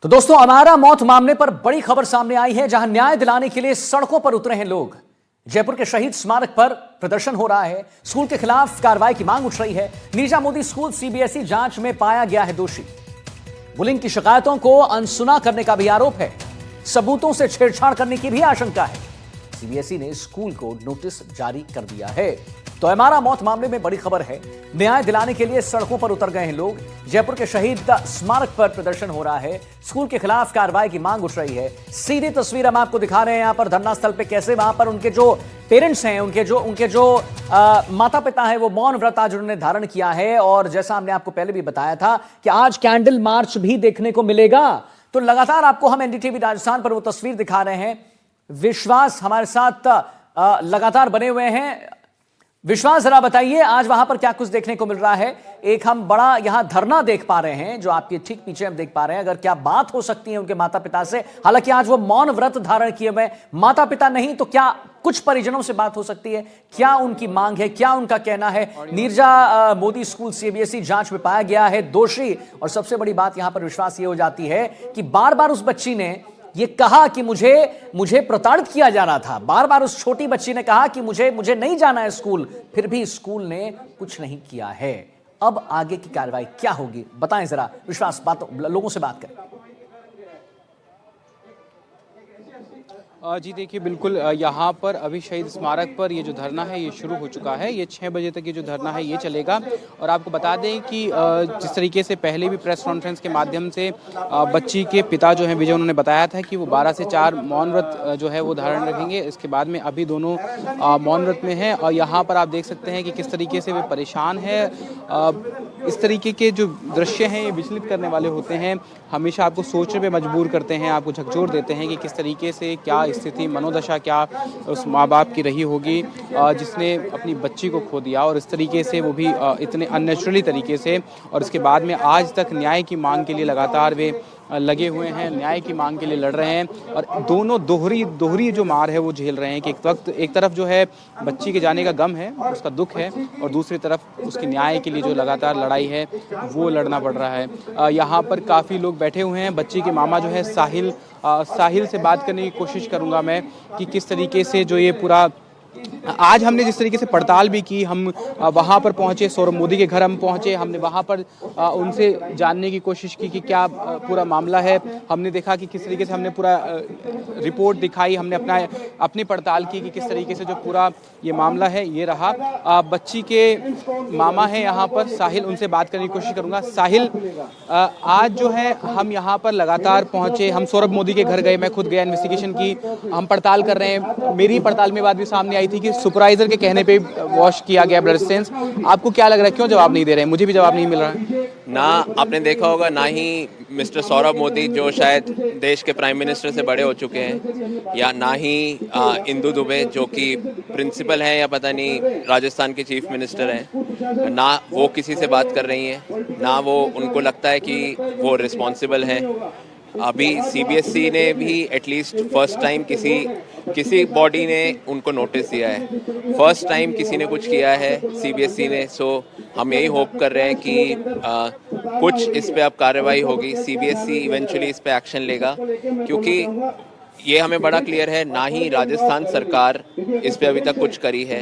तो दोस्तों, अमारा मौत मामले पर बड़ी खबर सामने आई है, जहां न्याय दिलाने के लिए सड़कों पर उतरे हैं लोग। जयपुर के शहीद स्मारक पर प्रदर्शन हो रहा है। स्कूल के खिलाफ कार्रवाई की मांग उठ रही है। नीरजा मोदी स्कूल सीबीएसई जांच में पाया गया है दोषी। बुलिंग की शिकायतों को अनसुना करने का भी आरोप है। सबूतों से छेड़छाड़ करने की भी आशंका है। सीबीएसई ने स्कूल को नोटिस जारी कर दिया है। तो अमारा मौत मामले में बड़ी खबर है। न्याय दिलाने के लिए सड़कों पर उतर गए हैं लोग। जयपुर के शहीद स्मारक पर प्रदर्शन हो रहा है। स्कूल के खिलाफ कार्रवाई की मांग उठ रही है। सीधी तस्वीर हम आपको दिखा रहे हैं यहां पर धरना स्थल पे, कैसे वहां पर उनके जो पेरेंट्स हैं, उनके जो माता पिता है, वो मौन व्रत आज उन्होंने धारण किया है। और जैसा हमने आपको पहले भी बताया था कि आज कैंडल मार्च भी देखने को मिलेगा। तो लगातार आपको हम एनडीटीवी राजस्थान पर वो तस्वीर दिखा रहे हैं। विश्वास हमारे साथ लगातार बने हुए हैं। विश्वास, जरा बताइए आज वहां पर क्या कुछ देखने को मिल रहा है। एक हम बड़ा यहां धरना देख पा रहे हैं, जो आपके ठीक पीछे हम देख पा रहे हैं। अगर क्या बात हो सकती है उनके माता पिता से, हालांकि आज वो मौन व्रत धारण किए हुए माता पिता नहीं तो क्या कुछ परिजनों से बात हो सकती है। क्या उनकी मांग है, क्या उनका कहना है। नीरजा मोदी स्कूल सीबीएसई जांच में पाया गया है दोषी। और सबसे बड़ी बात यहां पर विश्वास ये हो जाती है कि बार बार उस बच्ची ने ये कहा कि मुझे प्रताड़ित किया जा रहा था। बार बार उस छोटी बच्ची ने कहा कि मुझे नहीं जाना है स्कूल, फिर भी स्कूल ने कुछ नहीं किया है। अब आगे की कार्रवाई क्या होगी, बताएं जरा विश्वास, लोगों से बात करें। जी देखिए, बिल्कुल यहाँ पर अभी शहीद स्मारक पर ये जो धरना है ये शुरू हो चुका है। ये 6 बजे तक ये जो धरना है ये चलेगा। और आपको बता दें कि जिस तरीके से पहले भी प्रेस कॉन्फ्रेंस के माध्यम से बच्ची के पिता जो हैं विजय, उन्होंने बताया था कि वो 12 से 4 मौन व्रत जो है वो धारण रखेंगे। इसके बाद में अभी दोनों मौन व्रत में हैं। और यहाँ पर आप देख सकते हैं कि किस तरीके से वे परेशान है। इस तरीके के जो दृश्य हैं ये विचलित करने वाले होते हैं, हमेशा आपको सोचने पे मजबूर करते हैं, आपको झकझोर देते हैं कि किस तरीके से क्या स्थिति, मनोदशा क्या उस माँ बाप की रही होगी जिसने अपनी बच्ची को खो दिया, और इस तरीके से वो भी इतने अननेचुरली तरीके से। और इसके बाद में आज तक न्याय की मांग के लिए लगातार वे लगे हुए हैं, न्याय की मांग के लिए लड़ रहे हैं। और दोनों दोहरी जो मार है वो झेल रहे हैं कि एक तरफ जो है बच्ची के जाने का गम है, उसका दुख है, और दूसरी तरफ उसकी न्याय के लिए जो लगातार लड़ाई है वो लड़ना पड़ रहा है। यहाँ पर काफ़ी लोग बैठे हुए हैं। बच्ची के मामा जो है साहिल से बात करने की कोशिश करूँगा मैं कि किस तरीके से जो ये पूरा आज हमने जिस तरीके से पड़ताल भी की, हम वहाँ पर पहुँचे, सौरभ मोदी के घर हम पहुँचे, हमने वहाँ पर उनसे जानने की कोशिश की कि क्या पूरा मामला है। हमने देखा कि किस तरीके से हमने पूरा रिपोर्ट दिखाई, हमने अपनी पड़ताल की कि किस तरीके से जो पूरा ये मामला है ये रहा। बच्ची के मामा हैं यहाँ पर साहिल, उनसे बात करने की कोशिश करूँगा। साहिल, आज जो है हम यहाँ पर लगातार पहुँचे, हम सौरभ मोदी के घर गए, मैं खुद गया, इन्वेस्टिगेशन की, हम पड़ताल कर रहे हैं। मेरी पड़ताल में बात भी सामने आई थी कि सुपरवाइजर के कहने पे वॉश किया गया ब्लड स्टेन्स। आपको क्या लग रहा है, क्यों जवाब नहीं दे रहे हैं? मुझे भी जवाब नहीं मिल रहा है। ना आपने देखा होगा, ना ही मिस्टर सौरभ मोदी जो शायद देश के प्राइम मिनिस्टर से बड़े हो चुके हैं, या ना ही इंदु दुबे जो कि प्रिंसिपल हैं या पता नहीं राजस्थान के चीफ मिनिस्टर हैं, ना वो किसी से बात कर रही हैं, ना वो उनको लगता है कि वो रिस्पॉन्सिबल हैं। अभी सीबीएसई ने भी एटलीस्ट फर्स्ट टाइम किसी बॉडी ने उनको नोटिस दिया है, फर्स्ट टाइम किसी ने कुछ किया है सीबीएसई ने। सो हम यही होप कर रहे हैं कि कुछ इस पे अब कार्रवाई होगी, सीबीएसई इवेंचुअली इस पे एक्शन लेगा, क्योंकि ये हमें बड़ा क्लियर है, ना ही राजस्थान सरकार इस पे अभी तक कुछ करी है।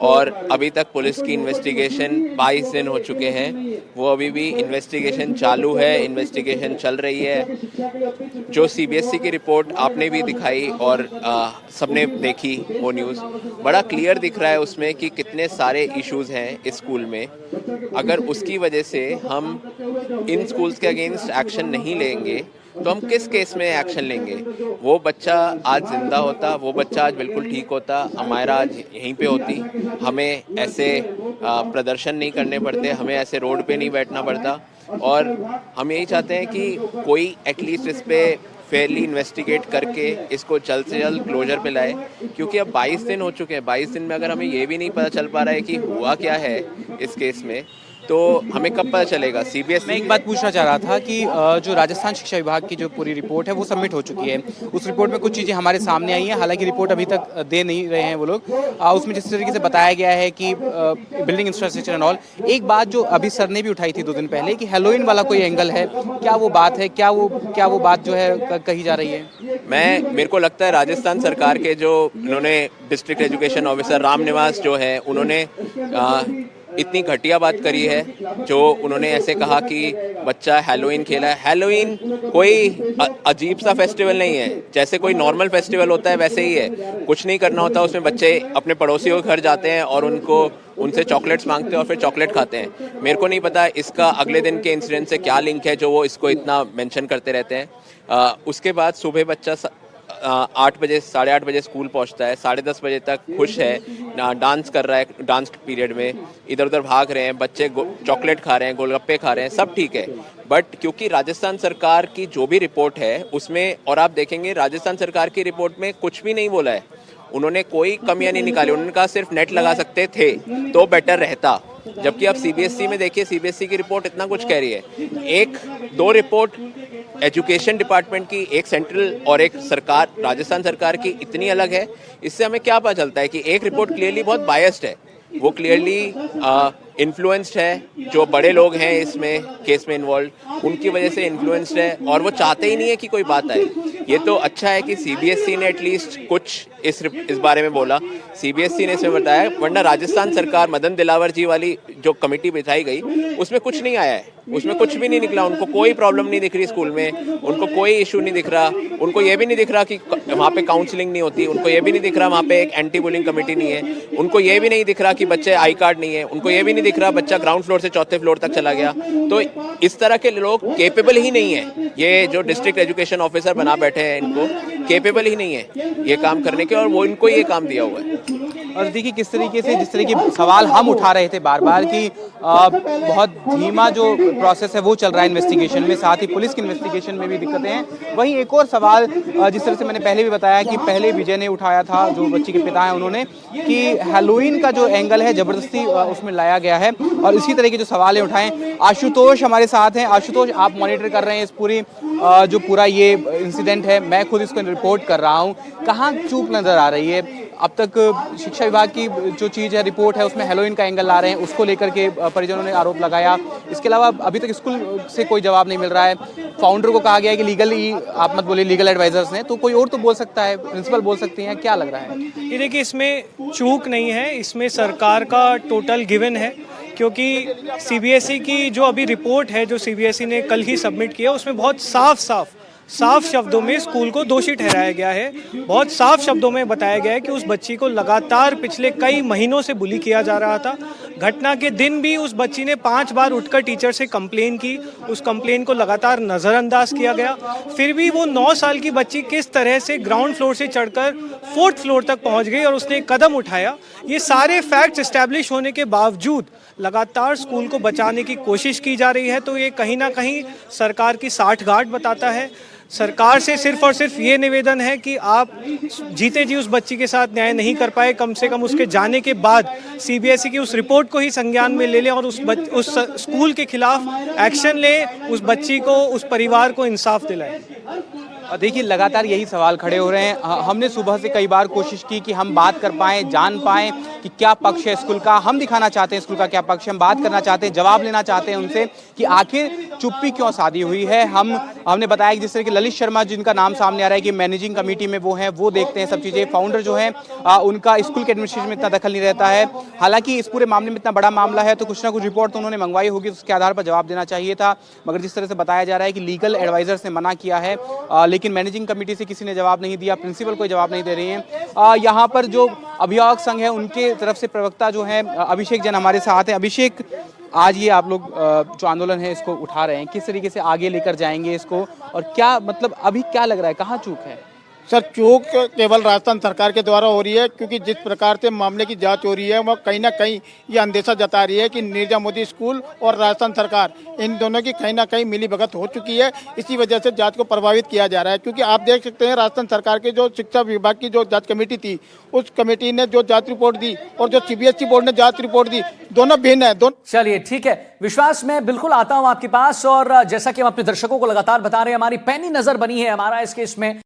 और अभी तक पुलिस की इन्वेस्टिगेशन 22 दिन हो चुके हैं, वो अभी भी इन्वेस्टिगेशन चालू है, इन्वेस्टिगेशन चल रही है। जो सीबीएसई की रिपोर्ट आपने भी दिखाई और सबने देखी वो न्यूज़, बड़ा क्लियर दिख रहा है उसमें कि कितने सारे इश्यूज़ हैं इस स्कूल में। अगर उसकी वजह से हम इन स्कूल्स के अगेंस्ट एक्शन नहीं लेंगे तो हम किस केस में एक्शन लेंगे। वो बच्चा आज जिंदा होता, वो बच्चा आज बिल्कुल ठीक होता, अमायरा आज यहीं पे होती, हमें ऐसे प्रदर्शन नहीं करने पड़ते, हमें ऐसे रोड पे नहीं बैठना पड़ता। और हम यही चाहते हैं कि कोई एटलीस्ट इस पे फेयरली इन्वेस्टिगेट करके इसको जल्द से जल्द क्लोजर पे लाए, क्योंकि अब 22 दिन हो चुके हैं। 22 दिन में अगर हमें ये भी नहीं पता चल पा रहा है कि हुआ क्या है इस केस में, तो हमें कब पता चलेगा? मैं सीबीएसई एक बात पूछना चाह रहा था कि जो राजस्थान शिक्षा विभाग की जो पूरी रिपोर्ट है वो सबमिट हो चुकी है। उस रिपोर्ट में कुछ चीज़ें हमारे सामने आई हैं, हालांकि रिपोर्ट अभी तक दे नहीं रहे हैं वो लोग। उसमें जिस तरीके से बताया गया है कि बिल्डिंग इंफ्रास्ट्रक्चर एंड ऑल, एक बात जो अभी सर ने भी उठाई थी 2 दिन पहले कि हेलोइन वाला कोई एंगल है, क्या वो बात है, क्या वो बात जो है कही जा रही है? मेरे को लगता है राजस्थान सरकार के जो उन्होंने डिस्ट्रिक्ट एजुकेशन ऑफिसर रामनिवास जो है, उन्होंने इतनी घटिया बात करी है जो उन्होंने ऐसे कहा कि बच्चा हैलोवीन खेला है। हैलोवीन कोई अजीब सा फेस्टिवल नहीं है, जैसे कोई नॉर्मल फेस्टिवल होता है वैसे ही है। कुछ नहीं करना होता, उसमें बच्चे अपने पड़ोसियों के घर जाते हैं और उनसे चॉकलेट्स मांगते हैं और फिर चॉकलेट खाते हैं। मेरे को नहीं पता इसका अगले दिन के इंसिडेंट से क्या लिंक है जो वो इसको इतना मेंशन करते रहते हैं। उसके बाद सुबह बच्चा 8 बजे 8:30 बजे स्कूल पहुंचता है, 10:30 बजे तक खुश है, डांस कर रहा है, डांस पीरियड में इधर उधर भाग रहे हैं बच्चे, चॉकलेट खा रहे हैं, गोलगप्पे खा रहे हैं, सब ठीक है। बट क्योंकि राजस्थान सरकार की जो भी रिपोर्ट है उसमें, और आप देखेंगे राजस्थान सरकार की रिपोर्ट में कुछ भी नहीं बोला है, उन्होंने कोई कमियां नहीं निकाली। उन्होंने कहा सिर्फ नेट लगा सकते थे तो बेटर रहता। जबकि आप सीबीएसई में देखिए, सीबीएसई की रिपोर्ट इतना कुछ कह रही है। 2 रिपोर्ट एजुकेशन डिपार्टमेंट की, एक सेंट्रल और एक सरकार राजस्थान सरकार की, इतनी अलग है। इससे हमें क्या पता चलता है कि एक रिपोर्ट क्लियरली बहुत बायस्ड है, वो क्लियरली इन्फ्लुएंस्ड है। जो बड़े लोग हैं इसमें केस में इन्वॉल्व, उनकी वजह से इन्फ्लुएंस्ड है और वो चाहते ही नहीं है कि कोई बात आए। ये तो अच्छा है कि सीबीएसई ने एटलीस्ट कुछ इस बारे में बोला, सीबीएसई ने इसमें बताया, वरना राजस्थान सरकार मदन दिलावर जी वाली जो कमेटी बिठाई गई उसमें कुछ नहीं आया है, उसमें कुछ भी नहीं निकला। उनको कोई प्रॉब्लम नहीं दिख रही स्कूल में, उनको कोई इशू नहीं दिख रहा, उनको ये भी नहीं दिख रहा कि वहाँ पे काउंसलिंग नहीं होती, उनको ये भी नहीं दिख रहा वहाँ पे एक एंटी बुलिंग कमेटी नहीं है, उनको ये भी नहीं दिख रहा कि बच्चे आई कार्ड नहीं है, उनको ये भी नहीं दिख रहा बच्चा ग्राउंड फ्लोर से 4थे फ्लोर तक चला गया। तो इस तरह के लोग केपेबल ही नहीं है, ये जो डिस्ट्रिक्ट एजुकेशन ऑफिसर बना बैठे हैं इनको केपेबल ही नहीं है ये काम करने के, और वो इनको ये काम दिया हुआ है। और देखिए किस तरीके से, जिस तरीके के सवाल हम उठा रहे थे बार बार कि बहुत धीमा जो प्रोसेस है वो चल रहा है इन्वेस्टिगेशन में, साथ ही पुलिस की इन्वेस्टिगेशन में भी दिक्कतें हैं। वहीं एक और सवाल जिस तरह से मैंने पहले भी बताया कि पहले विजय ने उठाया था, जो बच्ची के पिता हैं उन्होंने, कि हैलोवीन का जो एंगल है जबरदस्ती उसमें लाया गया है, और इसी तरह के जो सवाल है उठाएं। आशुतोष हमारे साथ हैं। आशुतोष, आप मॉनिटर कर रहे हैं इस जो पूरा ये इंसिडेंट है, मैं खुद इसको रिपोर्ट कर रहा हूँ, कहाँ चूक नजर आ रही है? अब तक शिक्षा विभाग की जो चीज़ है, रिपोर्ट है, उसमें हेलोइन का एंगल ला रहे हैं, उसको लेकर के परिजनों ने आरोप लगाया। इसके अलावा अभी तक स्कूल से कोई जवाब नहीं मिल रहा है। फाउंडर को कहा गया है कि लीगली आप मत बोलिए, लीगल एडवाइजर्स ने, तो कोई और तो बोल सकता है, प्रिंसिपल बोल सकती हैं, क्या लग रहा है? ये देखिए, इसमें चूक नहीं है, इसमें सरकार का टोटल गिवन है, क्योंकि सीबीएसई की जो अभी रिपोर्ट है जो सीबीएसई ने कल ही सबमिट किया, उसमें बहुत साफ शब्दों में स्कूल को दोषी ठहराया गया है। बहुत साफ शब्दों में बताया गया है कि उस बच्ची को लगातार पिछले कई महीनों से बुली किया जा रहा था। घटना के दिन भी उस बच्ची ने 5 बार उठकर टीचर से कंप्लेन की, उस कंप्लेन को लगातार नज़रअंदाज किया गया। फिर भी वो 9 साल की बच्ची किस तरह से ग्राउंड फ्लोर से चढ़कर 4th फ्लोर तक पहुंच गई और उसने एक कदम उठाया, ये सारे फैक्ट्स एस्टैब्लिश होने के बावजूद लगातार स्कूल को बचाने की कोशिश की जा रही है। तो ये कहीं ना कहीं सरकार की साठगांठ बताता है। सरकार से सिर्फ और सिर्फ ये निवेदन है कि आप जीते जी उस बच्ची के साथ न्याय नहीं कर पाए, कम से कम उसके जाने के बाद सीबीएसई की उस रिपोर्ट को ही संज्ञान में ले लें और उस स्कूल के खिलाफ एक्शन लें, उस बच्ची को, उस परिवार को इंसाफ दिलाएं। और देखिए लगातार यही सवाल खड़े हो रहे हैं। हमने सुबह से कई बार कोशिश की कि हम बात कर पाएँ, जान पाएँ कि क्या पक्ष है स्कूल का, हम दिखाना चाहते हैं स्कूल का क्या पक्ष है, हम बात करना चाहते हैं, जवाब लेना चाहते हैं उनसे कि आखिर चुप्पी क्यों साधी हुई है। हमने बताया कि जिस तरह के ललित शर्मा जिनका नाम सामने आ रहा है कि मैनेजिंग कमेटी में वो हैं, वो देखते हैं सब चीज़ें। फाउंडर जो हैं उनका स्कूल के एडमिनिस्ट्रेशन में इतना दखल नहीं रहता है। हालांकि इस पूरे मामले में इतना बड़ा मामला है तो कुछ ना कुछ रिपोर्ट तो उन्होंने मंगवाई होगी, उसके आधार पर जवाब देना चाहिए था। मगर जिस तरह से बताया जा रहा है कि लीगल एडवाइजर्स ने मना किया है, लेकिन मैनेजिंग कमेटी से किसी ने जवाब नहीं दिया, प्रिंसिपल कोई जवाब नहीं दे रही हैं। यहाँ पर जो अभिभावक संघ है उनके तरफ से प्रवक्ता जो है अभिषेक जैन हमारे साथ हैं। अभिषेक, आज ये आप लोग जो आंदोलन है इसको उठा रहे हैं, किस तरीके से आगे लेकर जाएंगे इसको, और क्या मतलब अभी क्या लग रहा है, कहाँ चूक है? सर चूक केवल राजस्थान सरकार के द्वारा हो रही है, क्योंकि जिस प्रकार से मामले की जांच हो रही है वह कहीं ना कहीं ये अंदेशा जता रही है कि नीरजा मोदी स्कूल और राजस्थान सरकार इन दोनों की कहीं ना कहीं मिलीभगत हो चुकी है। इसी वजह से जांच को प्रभावित किया जा रहा है, क्योंकि आप देख सकते हैं राजस्थान सरकार के जो शिक्षा विभाग की जो जाँच कमेटी थी, उस कमेटी ने जो जाँच रिपोर्ट दी और जो CBSE बोर्ड ने जाँच रिपोर्ट दी, दोनों भिन्न है। चलिए ठीक है विश्वास, मैं बिल्कुल आता हूं आपके पास, और जैसा कि हम अपने दर्शकों को लगातार बता रहे हैं, हमारी पैनी नजर बनी है हमारा इस केस में।